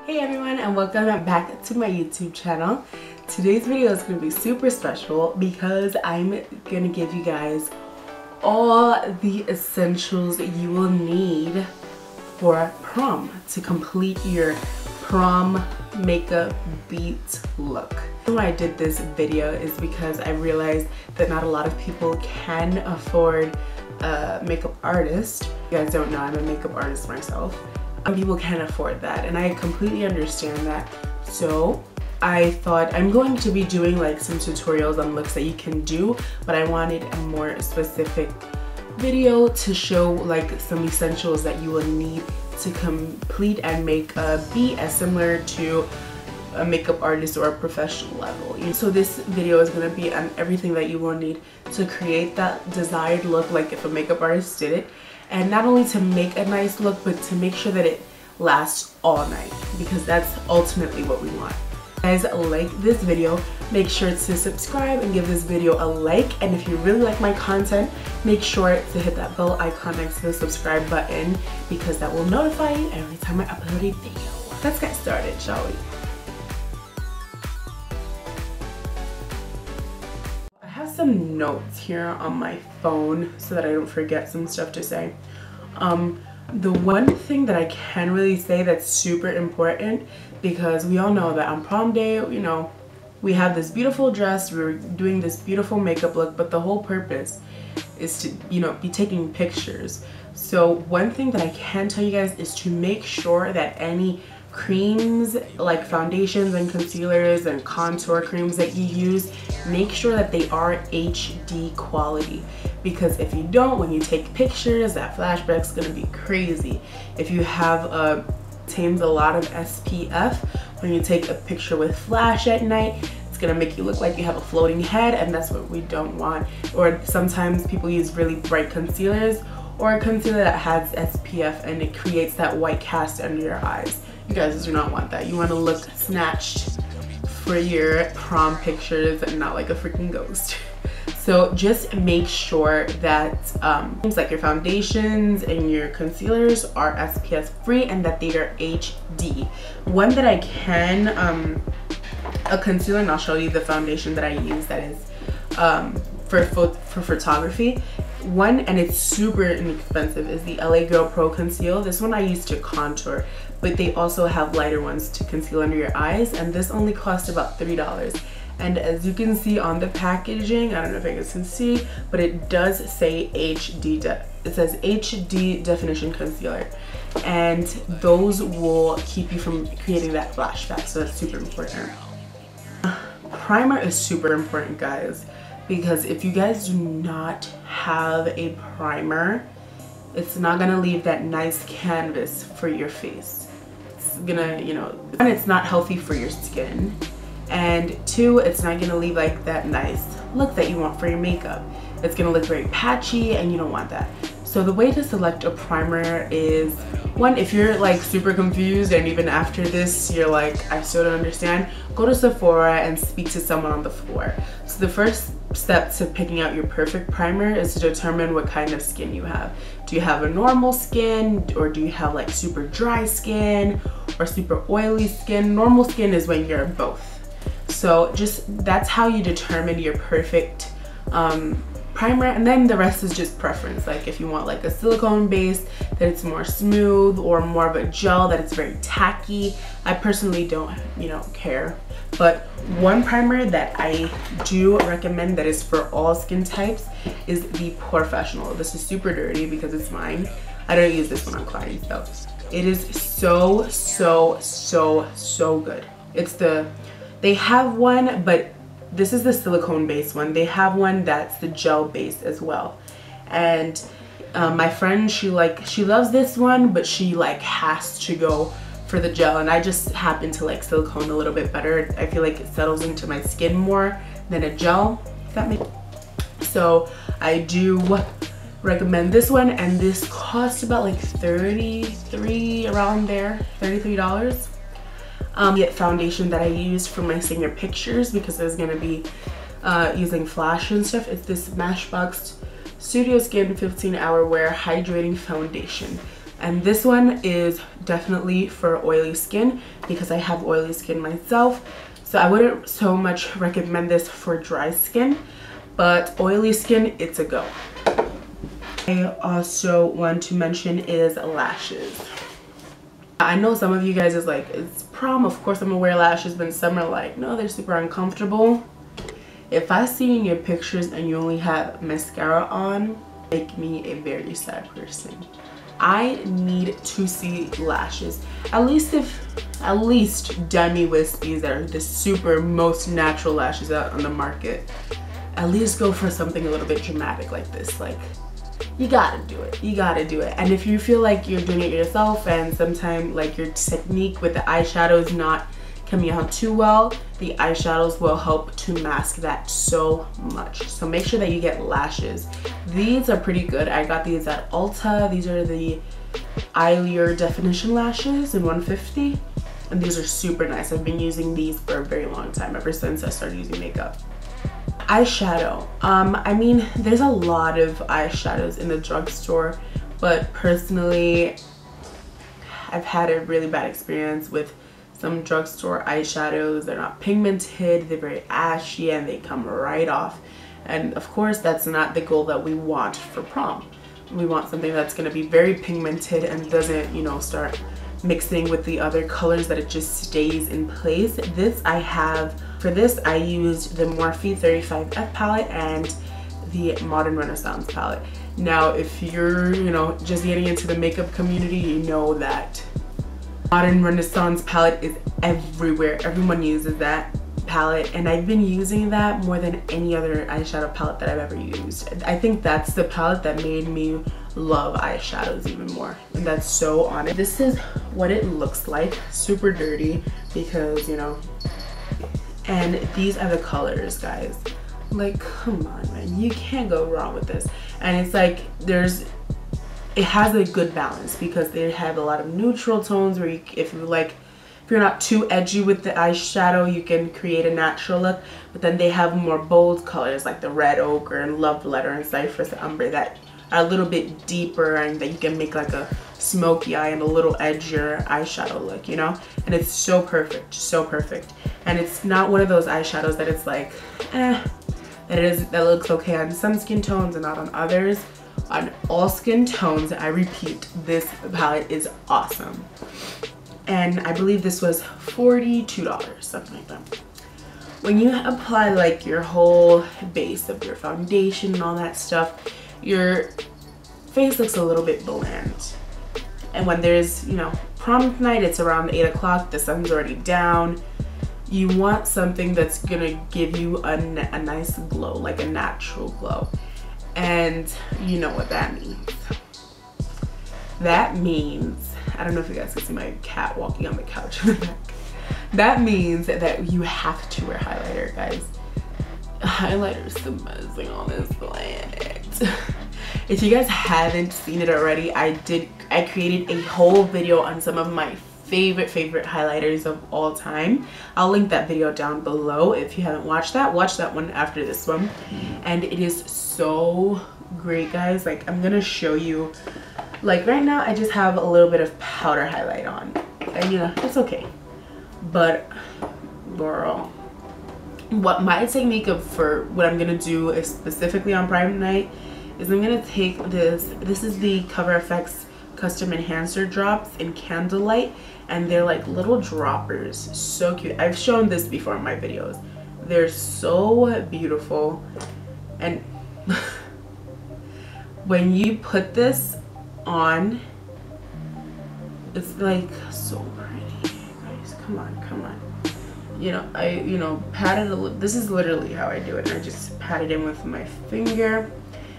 Hey everyone, and welcome back to my YouTube channel. Today's video is going to be super special because I'm going to give you guys all the essentials that you will need for prom to complete your prom makeup beat look. Why I did this video is because I realized that not a lot of people can afford a makeup artist. If you guys don't know, I'm a makeup artist myself. People can't afford that, and I completely understand that. So I thought I'm going to be doing like some tutorials on looks that you can do, but I wanted a more specific video to show like some essentials that you will need to complete and make a beat as similar to a makeup artist or a professional level. So this video is going to be on everything that you will need to create that desired look, like if a makeup artist did it. And not only to make a nice look, but to make sure that it lasts all night, because that's ultimately what we want. If you guys like this video, make sure to subscribe and give this video a like. And if you really like my content, make sure to hit that bell icon next to the subscribe button, because that will notify you every time I upload a video. Let's get started, shall we? Some notes here on my phone so that I don't forget some stuff to say. The one thing that I can really say that's super important, because we all know that on prom day, you know, we have this beautiful dress, we're doing this beautiful makeup look, but the whole purpose is to, you know, be taking pictures. So one thing that I can tell you guys is to make sure that any creams like foundations and concealers and contour creams that you use, make sure that they are HD quality, because if you don't, when you take pictures, that flashback's gonna be crazy. If you have obtained a lot of SPF, when you take a picture with flash at night, it's gonna make you look like you have a floating head, and that's what we don't want. Or sometimes people use really bright concealers, or a concealer that has SPF and it creates that white cast under your eyes. You guys do not want that. You want to look snatched for your prom pictures and not like a freaking ghost. So just make sure that things like your foundations and your concealers are SPF free and that they are HD. One that I can, a concealer, and I'll show you the foundation that I use that is for photography. One, and it's super inexpensive, is the LA Girl Pro Conceal. This one I use to contour, but they also have lighter ones to conceal under your eyes, and this only cost about $3. And as you can see on the packaging, I don't know if you guys can see, but it does say HD, it says HD definition concealer, and those will keep you from creating that flashback, so that's super important. Primer is super important, guys, because if you guys do not have a primer, it's not gonna leave that nice canvas for your face. It's gonna, you know, one, it's not healthy for your skin, and two, it's not gonna leave like that nice look that you want for your makeup. It's gonna look very patchy, and you don't want that. So the way to select a primer is, one, if you're like super confused and even after this you're like, I still don't understand, go to Sephora and speak to someone on the floor. So the first step to picking out your perfect primer is to determine what kind of skin you have. Do you have a normal skin, or do you have like super dry skin or super oily skin? Normal skin is when you're both. So just, that's how you determine your perfect primer, and then the rest is just preference. Like if you want like a silicone base that it's more smooth, or more of a gel that it's very tacky. I personally don't, you know, care. But one primer that I do recommend that is for all skin types is the Professional. This is super dirty because it's mine. I don't use this one on clients though. It is so good. It's they have one, but this is the silicone based one. They have one that's the gel based as well. And my friend, she loves this one, but she like has to go for the gel, and I just happen to like silicone a little bit better. I feel like it settles into my skin more than a gel, if that makes sense. So I do recommend this one, and this costs about like $33, around there, $33. Get foundation that I used for my senior pictures, because I was gonna be using flash and stuff. It's this Smashbox Studio Skin 15 Hour Wear Hydrating Foundation. And this one is definitely for oily skin because I have oily skin myself. So I wouldn't so much recommend this for dry skin, but oily skin, it's a go. I also want to mention is lashes. I know some of you guys is like, it's prom, of course I'm gonna wear lashes, but some are like, no, they're super uncomfortable. If I see in your pictures and you only have mascara on, make me a very sad person. I need to see lashes. At least Demi Wispies that are the super most natural lashes out on the market. At least go for something a little bit dramatic like this. Like, you gotta do it. You gotta do it. And if you feel like you're doing it yourself and sometimes like your technique with the eyeshadow is not coming out too well, the eyeshadows will help to mask that so much. So make sure that you get lashes. These are pretty good. I got these at Ulta. These are the Eyelure Definition lashes in 150, and these are super nice. I've been using these for a very long time, ever since I started using makeup. Eyeshadow. I mean, there's a lot of eyeshadows in the drugstore, but personally, I've had a really bad experience with some drugstore eyeshadows. They're not pigmented, they're very ashy, and they come right off. And of course, that's not the goal that we want for prom. We want something that's going to be very pigmented and doesn't, you know, start mixing with the other colors, that it just stays in place. This I have, for this I used the Morphe 35F palette and the Modern Renaissance palette. Now if you're, you know, just getting into the makeup community, you know that Modern Renaissance palette is everywhere. Everyone uses that palette, and I've been using that more than any other eyeshadow palette that I've ever used. I think that's the palette that made me love eyeshadows even more, and that's so on it. This is what it looks like. Super dirty because, you know, and these are the colors, guys. Like, come on, man, you can't go wrong with this. And it's like it has a good balance because they have a lot of neutral tones where if you're not too edgy with the eyeshadow, you can create a natural look. But then they have more bold colors like the Red Ochre and Love Letter and Cypress Umber that are a little bit deeper, and that you can make like a smoky eye and a little edgier eyeshadow look, you know? And it's so perfect, so perfect. And it's not one of those eyeshadows that it's like, that looks okay on some skin tones and not on others. On all skin tones, I repeat, this palette is awesome. And I believe this was $42, something like that. When you apply like your whole base of your foundation and all that stuff, your face looks a little bit bland. And when there's, you know, prom night, it's around 8 o'clock, the sun's already down. You want something that's gonna give you a nice glow, like a natural glow. And you know what that means. That means, I don't know if you guys can see my cat walking on the couch in the back. That means that you have to wear highlighter, guys. Highlighter is amazing on this planet. If you guys haven't seen it already, I created a whole video on some of my favorite highlighters of all time. I'll link that video down below. If you haven't watched that, watch that one after this one. And it is so great, guys. Like, I'm gonna show you, like right now I just have a little bit of powder highlight on, and you know, it's okay. But girl, what my technique for what I'm gonna do is specifically on prime night is I'm gonna take this is the Cover FX Custom Enhancer drops in Candlelight, and they're like little droppers, so cute. I've shown this before in my videos. They're so beautiful, and when you put this on, it's like so pretty, guys. Come on. You know, I pat it a little. This is literally how I do it. I just pat it in with my finger,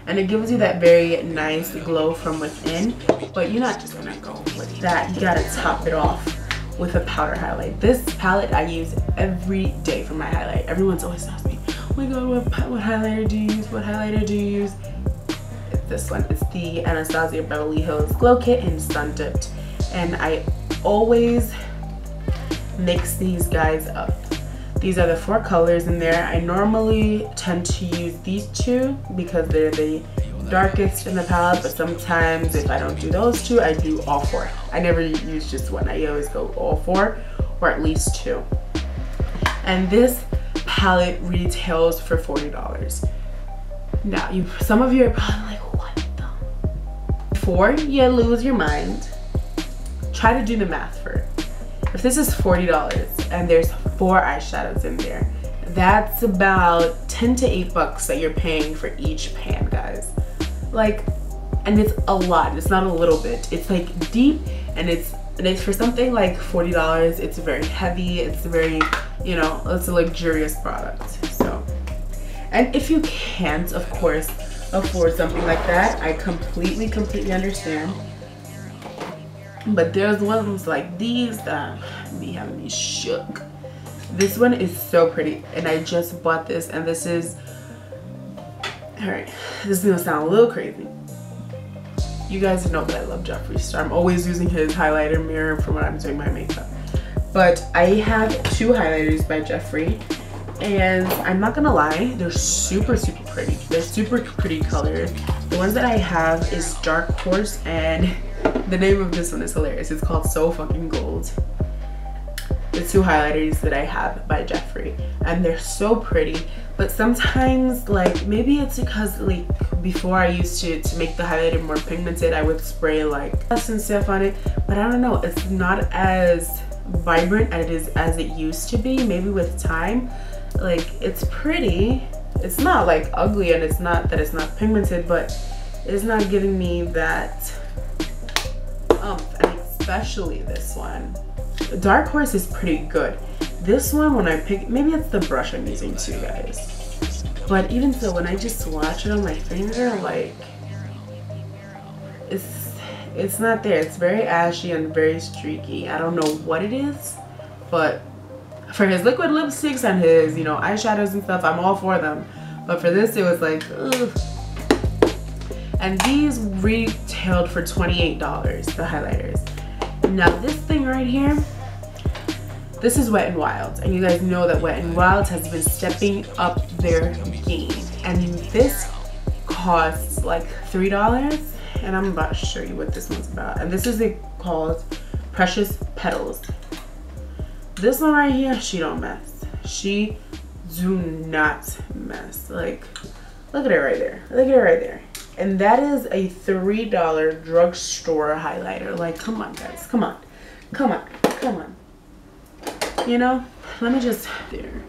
and it gives you that very nice glow from within. But you're not just gonna go with that. You gotta top it off with a powder highlight. This palette I use every day for my highlight. Everyone's always asking me, oh my god, what highlighter do you use? What highlighter do you use? It's this one. It's the Anastasia Beverly Hills Glow Kit in Sun Dipped. And I always mix these guys up. These are the 4 colors in there. I normally tend to use these 2 because they're the darkest in the palette, but sometimes if I don't do those two, I do all four. I never use just one. I always go all four, or at least two. And this palette retails for $40. Now, some of you are probably like, what the? Before you lose your mind, try to do the math for it. If this is $40 and there's 4 eyeshadows in there, that's about 10 to 8 bucks that you're paying for each pan, guys. Like, and it's a lot. It's not a little bit. It's like deep, and it's for something like $40. It's very heavy. It's very, you know, it's a luxurious product. So, and if you can't, of course, afford something like that, I completely understand. But there's ones like these that be having me shook. This one is so pretty, and I just bought this, and this is, all right, this is gonna sound a little crazy. You guys know that I love Jeffree Star. I'm always using his highlighter mirror for when I'm doing my makeup. But I have 2 highlighters by Jeffree, and I'm not gonna lie, they're super pretty. They're super pretty colors. The ones that I have is Dark Horse, and the name of this one is hilarious. It's called So Fucking Gold. The 2 highlighters that I have by Jeffree, and they're so pretty. But sometimes, like, maybe it's because, like, before I used to make the highlighter more pigmented, I would spray like dust and stuff on it, but I don't know, it's not as vibrant as it used to be. Maybe with time, like, it's pretty, it's not like ugly, and it's not that it's not pigmented, but it's not giving me that and especially this one. Dark Horse is pretty good. This one, when I pick, maybe it's the brush I'm using too, guys. But even so, when I just swatch it on my finger, like, it's not there. It's very ashy and very streaky. I don't know what it is, but for his liquid lipsticks and his, you know, eyeshadows and stuff, I'm all for them. But for this, it was like, ugh. And these retailed for $28, the highlighters. Now this thing right here, this is Wet n Wild, and you guys know that Wet n Wild has been stepping up their game, and this costs like $3, and I'm about to show you what this one's about. And this is called Precious Petals. This one right here, she don't mess. She do not mess. Like, look at it right there. Look at it right there. And that is a $3 drugstore highlighter. Like, come on, guys. Come on. Come on. Come on. You know? Let me just... There.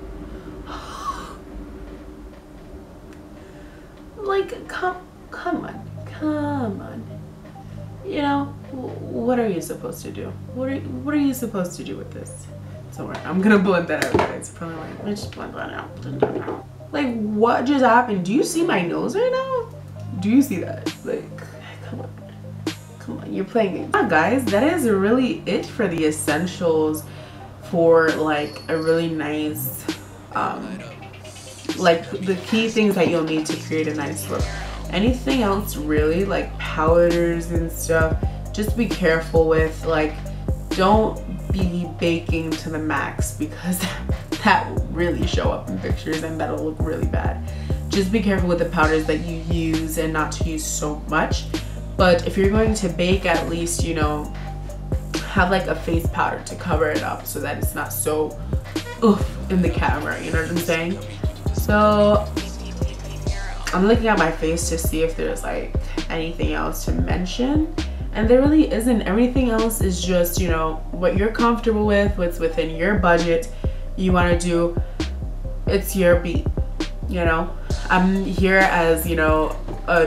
Like, come on. Come on. You know? What are you supposed to do? What are you supposed to do with this? Don't worry. I'm gonna blend that out, guys. Probably like, let me just blend that out. Blend that out. Like, what just happened? Do you see my nose right now? Do you see that? Like, come on, you're playing me. Yeah, guys, that is really it for the essentials for like a really nice, like the key things that you'll need to create a nice look. Anything else really, like powders and stuff, just be careful with. Like, don't be baking to the max, because that will really show up in pictures and that'll look really bad. Just be careful with the powders that you use and not to use so much. But if you're going to bake, at least, you know, have like a face powder to cover it up so that it's not so oof in the camera, you know what I'm saying? So I'm looking at my face to see if there's like anything else to mention, and there really isn't. Everything else is just, you know, what you're comfortable with, what's within your budget you want to do. It's your beat, you know. I'm here as, you know, a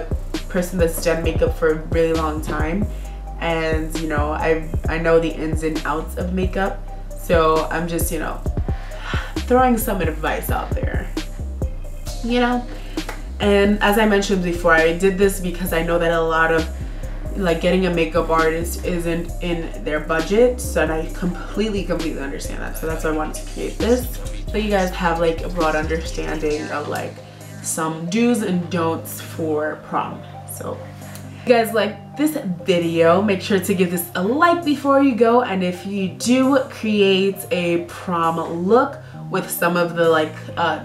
person that's done makeup for a really long time, and you know, I know the ins and outs of makeup, so I'm just, you know, throwing some advice out there, you know. And as I mentioned before, I did this because I know that a lot of, like, getting a makeup artist isn't in their budget, so and I completely understand that. So that's why I wanted to create this, so you guys have like a broad understanding of like some do's and don'ts for prom. So if you guys like this video, make sure to give this a like before you go. And if you do create a prom look with some of the like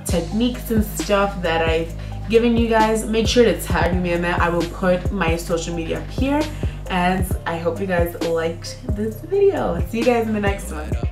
techniques and stuff that I've giving you guys. Make sure to tag me in that. I will put my social media up here, and I hope you guys liked this video. See you guys in the next one.